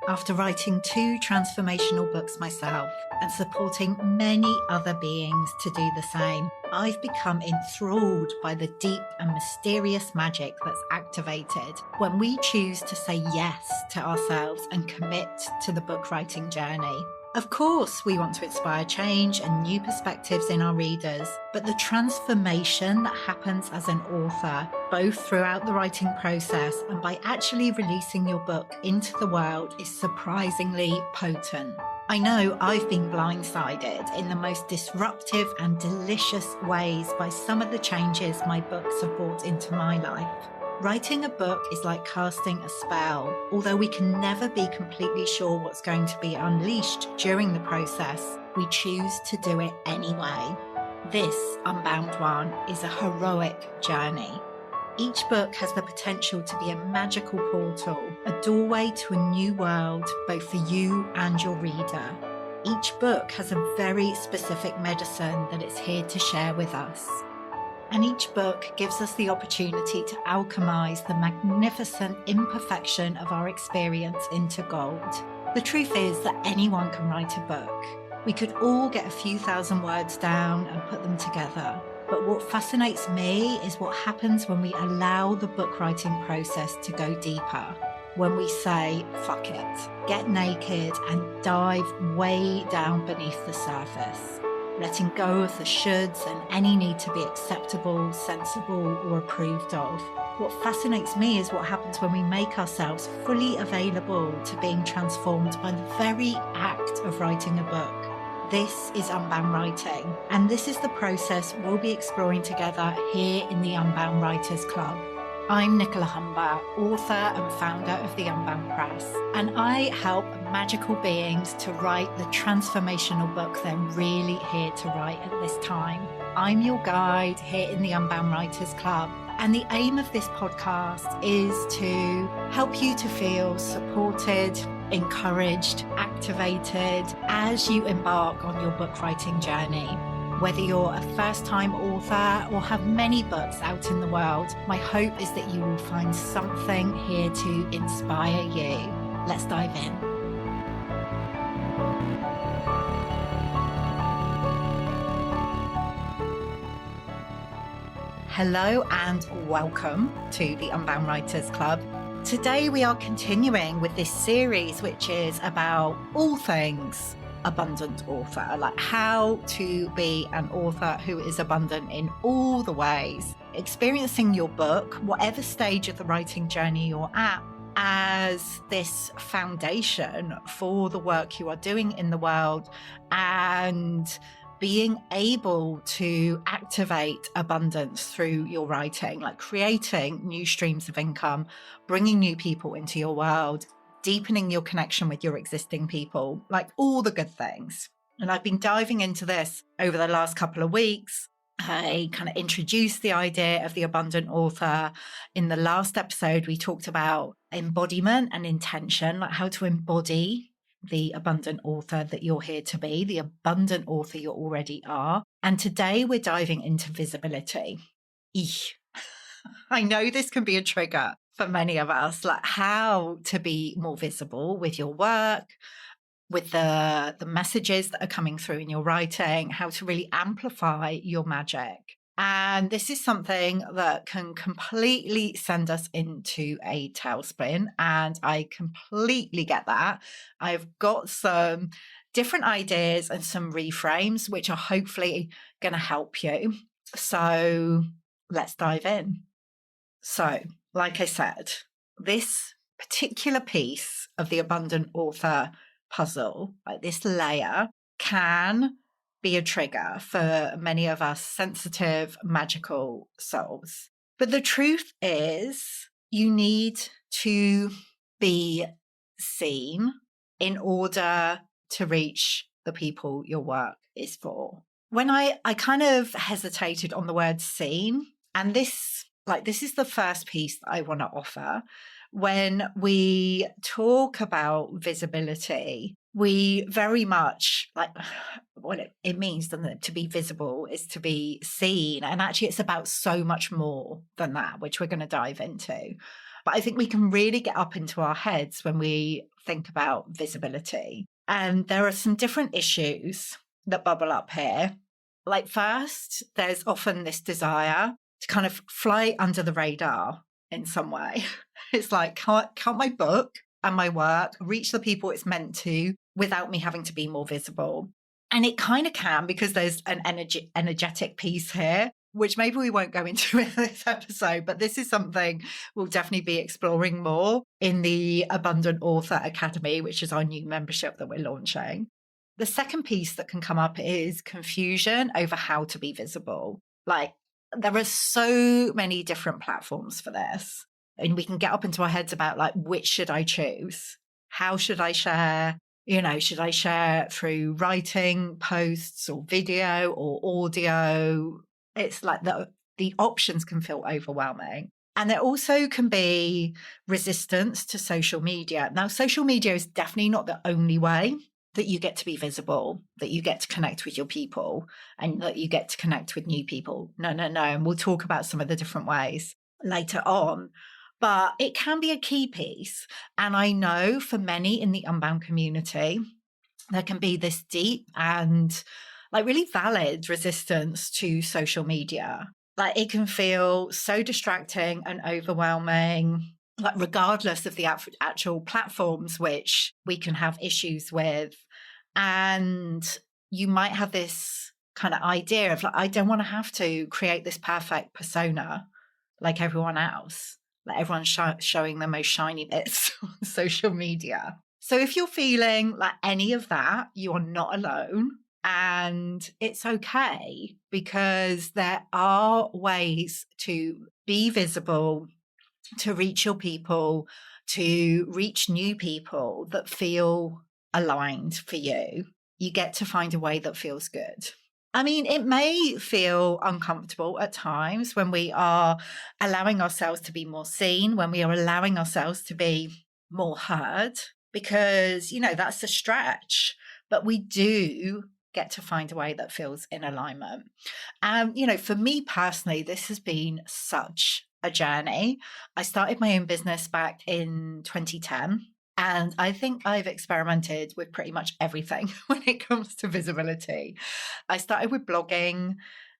After writing 2 transformational books myself and supporting many other beings to do the same, I've become enthralled by the deep and mysterious magic that's activated when we choose to say yes to ourselves and commit to the book writing journey. Of course, we want to inspire change and new perspectives in our readers, but the transformation that happens as an author, both throughout the writing process and by actually releasing your book into the world, is surprisingly potent. I know I've been blindsided in the most disruptive and delicious ways by some of the changes my books have brought into my life. Writing a book is like casting a spell. Although we can never be completely sure what's going to be unleashed during the process, we choose to do it anyway. This Unbound one is a heroic journey. Each book has the potential to be a magical portal, a doorway to a new world, both for you and your reader. Each book has a very specific medicine that it's here to share with us. And each book gives us the opportunity to alchemize the magnificent imperfection of our experience into gold. The truth is that anyone can write a book. We could all get a few thousand words down and put them together. But what fascinates me is what happens when we allow the book writing process to go deeper. When we say, fuck it, get naked and dive way down beneath the surface. Letting go of the shoulds and any need to be acceptable, sensible, or approved of. What fascinates me is what happens when we make ourselves fully available to being transformed by the very act of writing a book. This is Unbound Writing, and this is the process we'll be exploring together here in the Unbound Writers Club. I'm Nicola, author and founder of the Unbound Press, and I help magical beings to write the transformational book they're really here to write at this time. I'm your guide here in the Unbound Writers Club, and the aim of this podcast is to help you to feel supported, encouraged, activated as you embark on your book writing journey. Whether you're a first-time author or have many books out in the world, my hope is that you will find something here to inspire you. Let's dive in. Hello and welcome to the Unbound Writers Club. Today we are continuing with this series which is about all things abundant author, like how to be an author who is abundant in all the ways, experiencing your book, whatever stage of the writing journey you're at, as this foundation for the work you are doing in the world, and being able to activate abundance through your writing, like creating new streams of income, bringing new people into your world, deepening your connection with your existing people, like all the good things. And I've been diving into this over the last couple of weeks. I kind of introduced the idea of the abundant author. In the last episode, we talked about embodiment and intention, like how to embody the abundant author that you're here to be, the abundant author you already are. And today we're diving into visibility. Eesh. I know this can be a trigger for many of us, like how to be more visible with your work, with the messages that are coming through in your writing, how to really amplify your magic. And this is something that can completely send us into a tailspin. And I completely get that. I've got some different ideas and some reframes, which are hopefully going to help you. So let's dive in. So, like I said, this particular piece of the abundant author puzzle, like this layer, can be a trigger for many of us sensitive, magical souls. But the truth is, you need to be seen in order to reach the people your work is for. When I kind of hesitated on the word seen, and this is the first piece that I want to offer. When we talk about visibility, we very much like what it means, doesn't it? To be visible is to be seen. And actually, it's about so much more than that, which we're going to dive into. But I think we can really get up into our heads when we think about visibility. And there are some different issues that bubble up here. Like, first, there's often this desire to kind of fly under the radar in some way. It's like, can't my book and my work reach the people it's meant to without me having to be more visible? And it kind of can, because there's an energetic piece here, which maybe we won't go into in this episode, but this is something we'll definitely be exploring more in the Abundant Author Academy, which is our new membership that we're launching. The second piece that can come up is confusion over how to be visible. Like, there are so many different platforms for this, and we can get up into our heads about, like, which should I choose? How should I share? Should I share through writing, posts, or video, or audio? It's like the options can feel overwhelming. And there also can be resistance to social media. Now, social media is definitely not the only way that you get to be visible, that you get to connect with your people, and that you get to connect with new people. No. And we'll talk about some of the different ways later on. But it can be a key piece. And I know for many in the Unbound community, there can be this deep and like really valid resistance to social media. Like, it can feel so distracting and overwhelming, like regardless of the actual platforms which we can have issues with. And you might have this kind of idea of, like, I don't want to have to create this perfect persona like everyone else. Like, everyone's showing the most shiny bits on social media. So if you're feeling like any of that, you are not alone. And it's okay, because there are ways to be visible, to reach your people, to reach new people that feel aligned for you. You get to find a way that feels good. I mean, it may feel uncomfortable at times when we are allowing ourselves to be more seen, when we are allowing ourselves to be more heard, because, that's a stretch, but we do get to find a way that feels in alignment. For me personally, this has been such a journey. I started my own business back in 2010. And I think I've experimented with pretty much everything when it comes to visibility. I started with blogging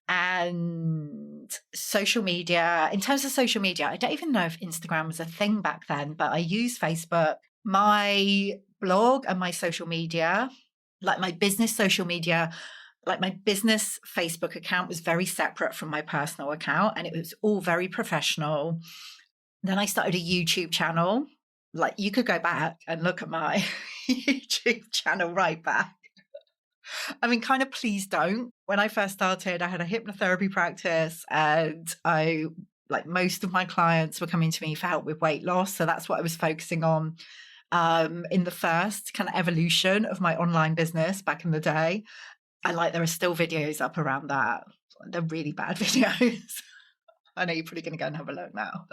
and social media. In terms of social media, I don't even know if Instagram was a thing back then, but I used Facebook. My blog and my social media, like my business social media, like my business Facebook account was very separate from my personal account, and it was all very professional. Then I started a YouTube channel. Like, you could go back and look at my YouTube channel right back. I mean, kind of, please don't. When I first started, I had a hypnotherapy practice, and most of my clients were coming to me for help with weight loss. So that's what I was focusing on in the first kind of evolution of my online business back in the day. And there are still videos up around that. They're really bad videos. I know you're probably going to go and have a look now.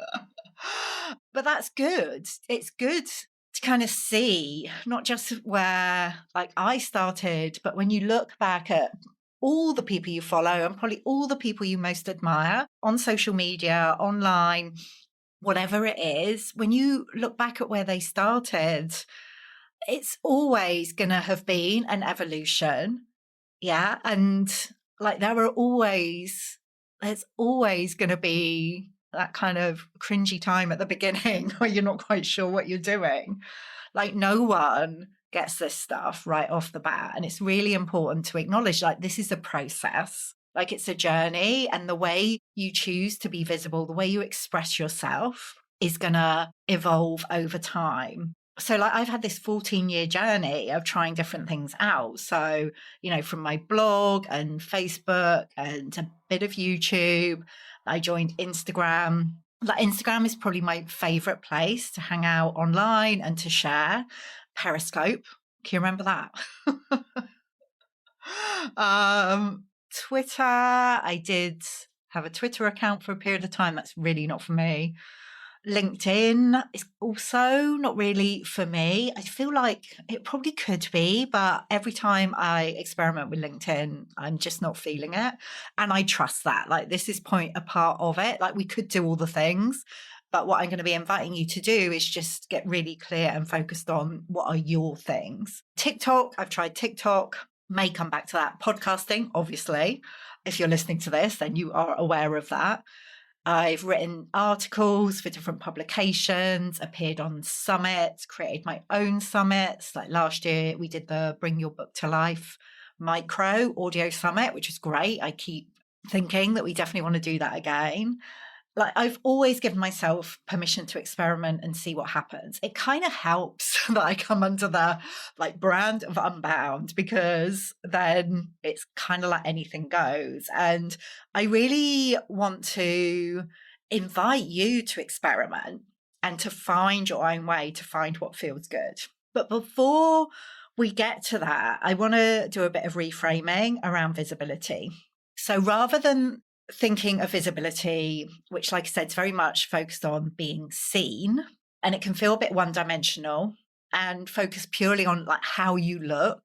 But that's good. It's good to kind of see not just where I started, but when you look back at all the people you follow and probably all the people you most admire on social media, online, whatever it is, when you look back at where they started, it's always going to have been an evolution. Yeah. And there's always going to be that kind of cringy time at the beginning where you're not quite sure what you're doing. No one gets this stuff right off the bat. And it's really important to acknowledge, this is a process. It's a journey, and the way you choose to be visible, the way you express yourself is going to evolve over time. So I've had this 14-year journey of trying different things out. So, from my blog and Facebook and a bit of YouTube, I joined Instagram. Instagram is probably my favorite place to hang out online and to share. Periscope. Can you remember that? Twitter. I did have a Twitter account for a period of time. That's really not for me. LinkedIn is also not really for me. I feel like it probably could be, but every time I experiment with LinkedIn, I'm just not feeling it. And I trust that. This is a part of it. We could do all the things, But what I'm going to be inviting you to do is just get really clear and focused on what are your things. TikTok, I've tried TikTok, may come back to that. Podcasting, obviously. If you're listening to this, then you are aware of that. I've written articles for different publications, appeared on summits, created my own summits. Like last year, we did the Bring Your Book to Life micro audio summit, which is great. I keep thinking that we definitely want to do that again. Like I've always given myself permission to experiment and see what happens. It kind of helps that I come under the like brand of Unbound, because then it's kind of like anything goes. And I really want to invite you to experiment and to find your own way, to find what feels good. But before we get to that, I want to do a bit of reframing around visibility. So rather than thinking of visibility, which, like I said, is very much focused on being seen, and it can feel a bit one-dimensional and focus purely on like how you look,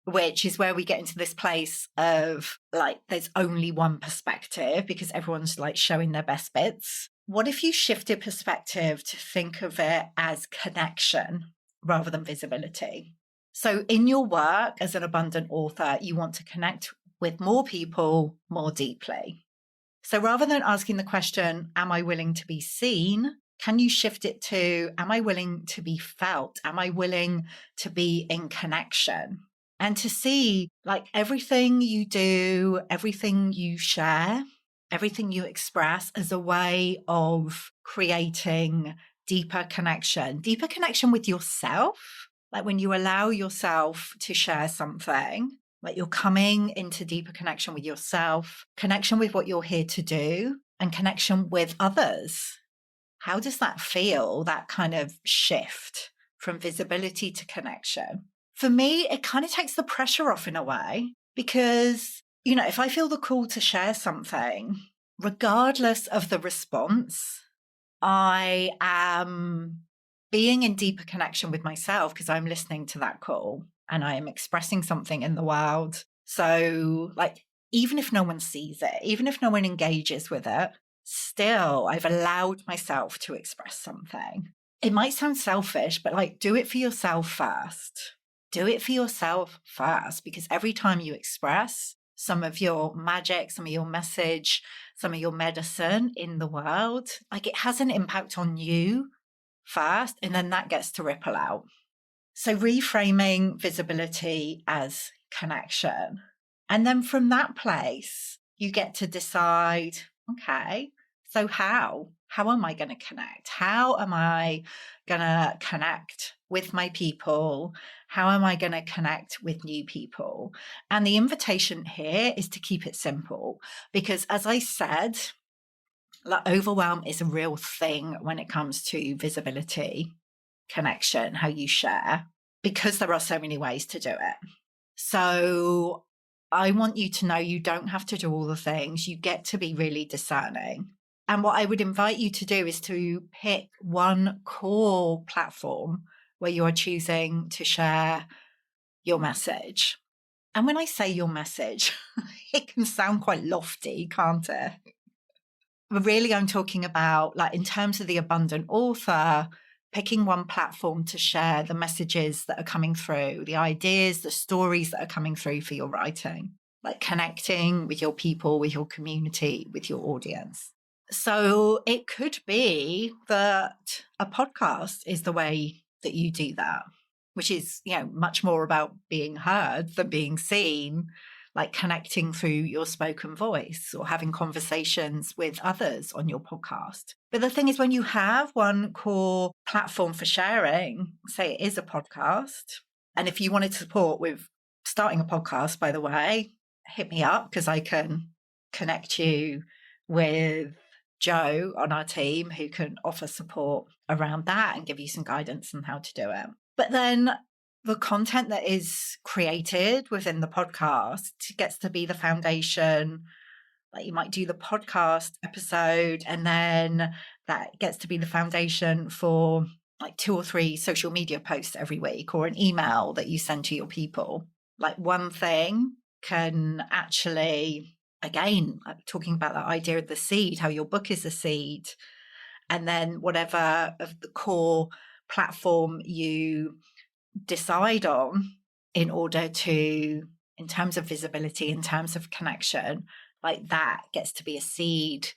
which is where we get into this place of like there's only one perspective because everyone's like showing their best bits. What if you shifted perspective to think of it as connection rather than visibility? So in your work as an abundant author, you want to connect with more people more deeply. So rather than asking the question, am I willing to be seen? Can you shift it to, am I willing to be felt? Am I willing to be in connection? And to see like everything you do, everything you share, everything you express as a way of creating deeper connection with yourself. Like when you allow yourself to share something, like you're coming into deeper connection with yourself, connection with what you're here to do, and connection with others. How does that feel, that kind of shift from visibility to connection? For me, it kind of takes the pressure off in a way, because, you know, if I feel the call to share something, regardless of the response, I am being in deeper connection with myself because I'm listening to that call and I am expressing something in the world. So, like, even if no one sees it, even if no one engages with it, still, I've allowed myself to express something. It might sound selfish, but like, do it for yourself first. Do it for yourself first, because every time you express some of your magic, some of your message, some of your medicine in the world, like it has an impact on you first, and then that gets to ripple out. So reframing visibility as connection. And then from that place, you get to decide, okay, so how? How am I going to connect? How am I going to connect with my people? How am I going to connect with new people? And the invitation here is to keep it simple, because as I said, like overwhelm is a real thing when it comes to visibility, connection, how you share, because there are so many ways to do it. So I want you to know you don't have to do all the things. You get to be really discerning. And what I would invite you to do is to pick one core platform where you are choosing to share your message. And when I say your message, it can sound quite lofty, can't it? But really, I'm talking about, like, in terms of the abundant author, picking one platform to share the messages that are coming through, the ideas, the stories that are coming through for your writing, like connecting with your people, with your community, with your audience. So it could be that a podcast is the way that you do that, which is, you know, much more about being heard than being seen, like connecting through your spoken voice or having conversations with others on your podcast. But the thing is, when you have one core platform for sharing, say it is a podcast, and if you wanted support with starting a podcast, by the way, hit me up because I can connect you with Joe on our team who can offer support around that and give you some guidance on how to do it. But then the content that is created within the podcast gets to be the foundation. Like you might do the podcast episode, and then that gets to be the foundation for like 2 or 3 social media posts every week, or an email that you send to your people. Like one thing can actually, again, talking about that idea of the seed, how your book is a seed, And then whatever of the core platform you decide on in order to, in terms of visibility, in terms of connection, like that gets to be a seed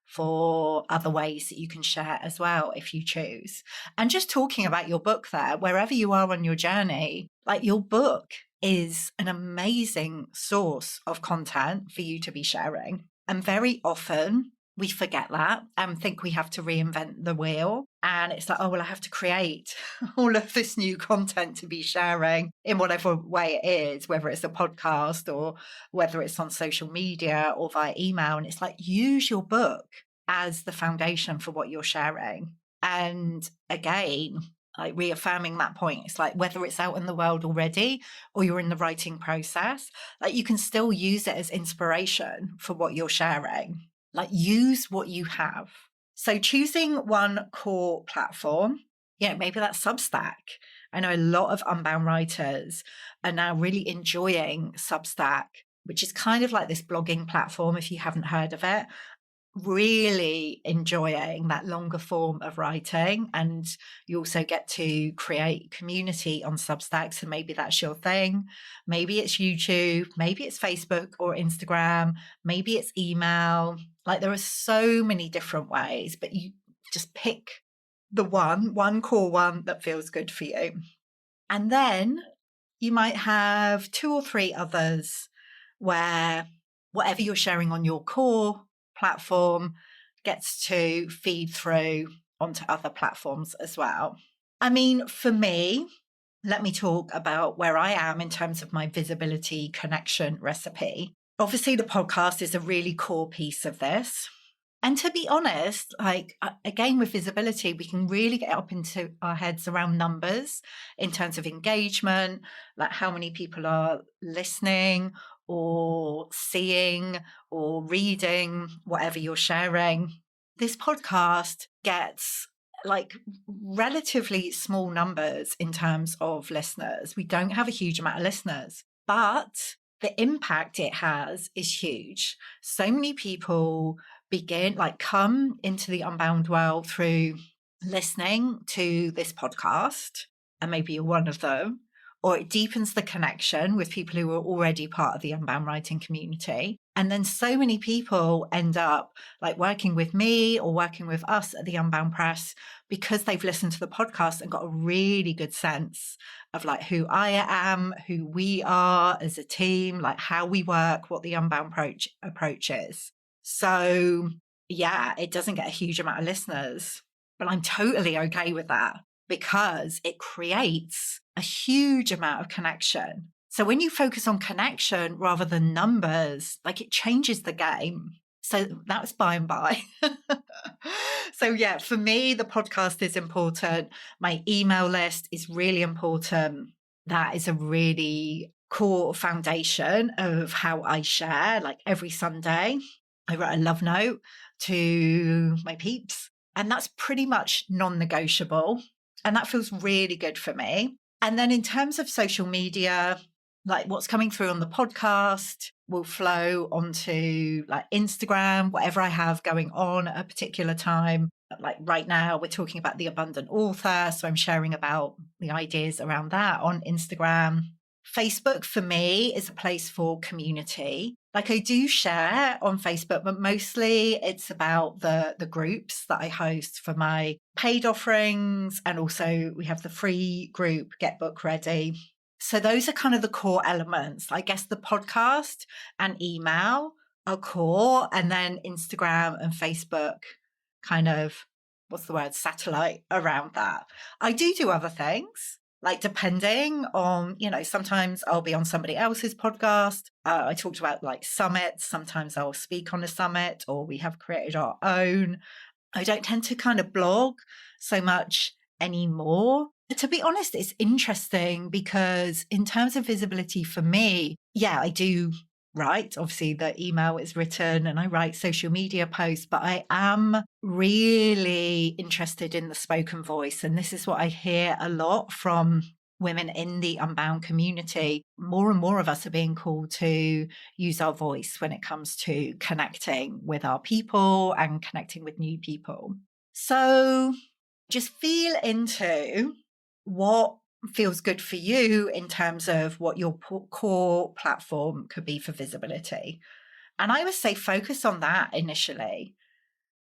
for other ways that you can share as well if you choose. And just talking about your book there, wherever you are on your journey, like your book is an amazing source of content for you to be sharing. And very often we forget that and think we have to reinvent the wheel. And it's like, oh, well, I have to create all of this new content to be sharing in whatever way it is, whether it's a podcast or whether it's on social media or via email. And it's like, use your book as the foundation for what you're sharing. And again, like reaffirming that point, it's like whether it's out in the world already or you're in the writing process, like you can still use it as inspiration for what you're sharing. Like use what you have. So choosing one core platform, maybe that's Substack. I know a lot of Unbound writers are now really enjoying Substack, which is kind of like this blogging platform, if you haven't heard of it. Really enjoying that longer form of writing, and you also get to create community on Substack. So maybe that's your thing. Maybe it's YouTube, maybe it's Facebook or Instagram, maybe it's email. Like there are so many different ways, but you just pick the one core one that feels good for you. And then you might have 2 or 3 others where whatever you're sharing on your core platform gets to feed through onto other platforms as well. I mean, for me, let me talk about where I am in terms of my visibility connection recipe. Obviously, the podcast is a really core piece of this. And to be honest, like again, with visibility, we can really get up into our heads around numbers in terms of engagement, like how many people are listening or seeing or reading whatever you're sharing. This podcast gets like relatively small numbers in terms of listeners. We don't have a huge amount of listeners, but the impact it has is huge. So many people come into the Unbound world through listening to this podcast, and maybe you're one of them, or it deepens the connection with people who are already part of the Unbound writing community. And then so many people end up like working with me or working with us at the Unbound Press because they've listened to the podcast and got a really good sense of like who I am, who we are as a team, like how we work, what the Unbound approach is. So yeah, it doesn't get a huge amount of listeners, but I'm totally okay with that because it creates a huge amount of connection. So when you focus on connection rather than numbers, like it changes the game. So that's by and by. So yeah, for me, the podcast is important. My email list is really important. That is a really core foundation of how I share. Like every Sunday, I write a love note to my peeps, and that's pretty much non-negotiable. And that feels really good for me. And then in terms of social media, like what's coming through on the podcast will flow onto like Instagram, whatever I have going on at a particular time. Like right now, we're talking about the abundant author. So I'm sharing about the ideas around that on Instagram. Facebook for me is a place for community. Like I do share on Facebook, but mostly it's about the groups that I host for my paid offerings. And also we have the free group, Get Book Ready. So those are kind of the core elements. I guess the podcast and email are core, and then Instagram and Facebook kind of, satellite around that. I do other things. Like depending on, sometimes I'll be on somebody else's podcast. I talked about like summits. Sometimes I'll speak on a summit, or we have created our own. I don't tend to kind of blog so much anymore. To be honest, it's interesting because in terms of visibility for me, I do write. Obviously, the email is written and I write social media posts, but I am really interested in the spoken voice. And this is what I hear a lot from women in the Unbound community. More and more of us are being called to use our voice when it comes to connecting with our people and connecting with new people. So just feel into what feels good for you in terms of what your core platform could be for visibility. And I would say focus on that initially.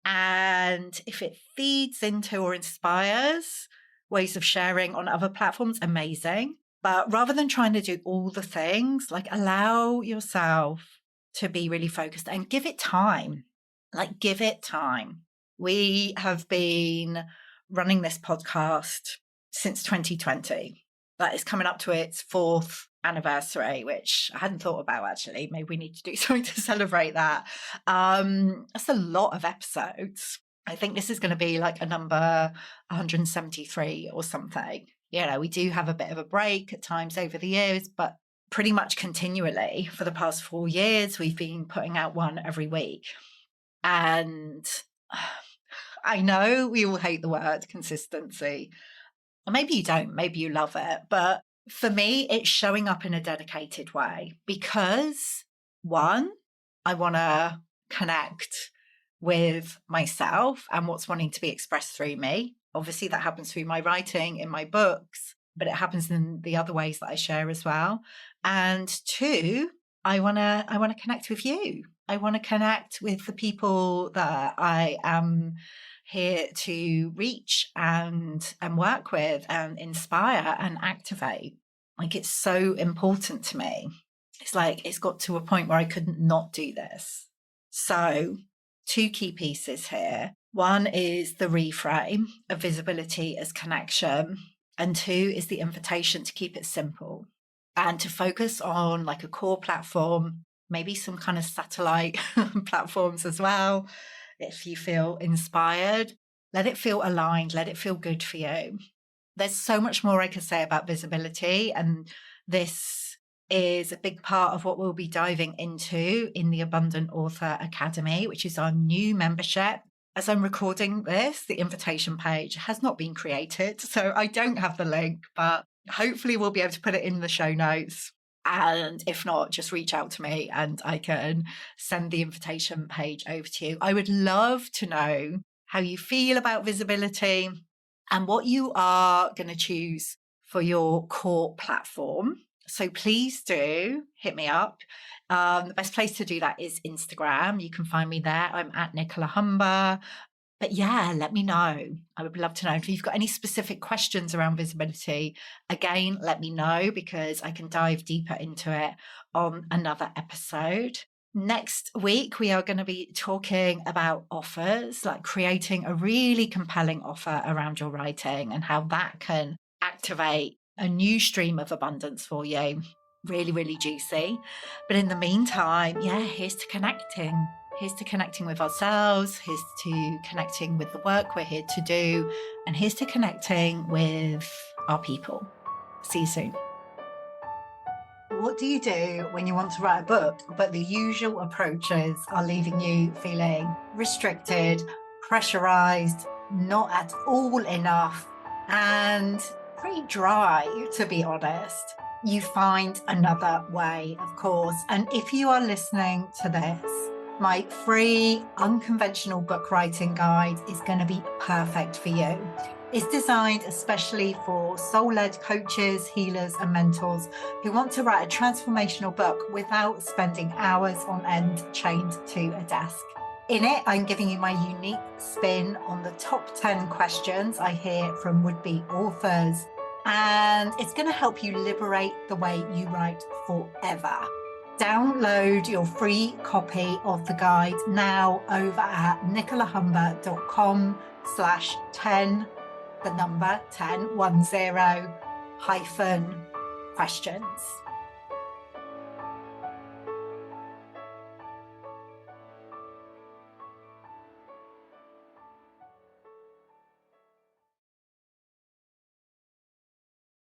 And if it feeds into or inspires ways of sharing on other platforms, amazing. But rather than trying to do all the things, like allow yourself to be really focused and give it time. Like, give it time. We have been running this podcast since 2020. That is coming up to its 4th anniversary, which I hadn't thought about actually. Maybe we need to do something to celebrate that. That's a lot of episodes. I think this is going to be like a number 173 or something. You know, we do have a bit of a break at times over the years, but pretty much continually for the past 4 years, we've been putting out one every week. And I know we all hate the word consistency. Maybe you don't, maybe you love it. But for me, it's showing up in a dedicated way because, one, I want to connect with myself and what's wanting to be expressed through me. Obviously, that happens through my writing in my books, but it happens in the other ways that I share as well. And two, I want to connect with you. I want to connect with the people that I am here to reach and work with and inspire and activate. Like, it's so important to me. It's like it's got to a point where I couldn't not do this. So 2 key pieces here. One is the reframe of visibility as connection, and 2 is the invitation to keep it simple and to focus on like a core platform, maybe some kind of satellite platforms as well. If you feel inspired, let it feel aligned, let it feel good for you. There's so much more I could say about visibility, and this is a big part of what we'll be diving into in the Abundant Author Academy, which is our new membership. As I'm recording this, the invitation page has not been created, so I don't have the link, but hopefully we'll be able to put it in the show notes. And if not, just reach out to me and I can send the invitation page over to you. I would love to know how you feel about visibility and what you are going to choose for your core platform. So please do hit me up. The best place to do that is Instagram. You can find me there. I'm at Nicola Humber. But yeah, let me know. I would love to know. If you've got any specific questions around visibility, again, let me know because I can dive deeper into it on another episode. Next week, we are going to be talking about offers, like creating a really compelling offer around your writing and how that can activate a new stream of abundance for you. Really, really juicy. But in the meantime, yeah, here's to connecting. Here's to connecting with ourselves. Here's to connecting with the work we're here to do. And here's to connecting with our people. See you soon. What do you do when you want to write a book, but the usual approaches are leaving you feeling restricted, pressurized, not at all enough, and pretty dry, to be honest? You find another way, of course. And if you are listening to this, my free unconventional book writing guide is going to be perfect for you. It's designed especially for soul-led coaches, healers, and mentors who want to write a transformational book without spending hours on end chained to a desk. In it, I'm giving you my unique spin on the top 10 questions I hear from would-be authors, and it's going to help you liberate the way you write forever. Download your free copy of the guide now over at nicolahumber.com/10, the number 10, 10 hyphen questions.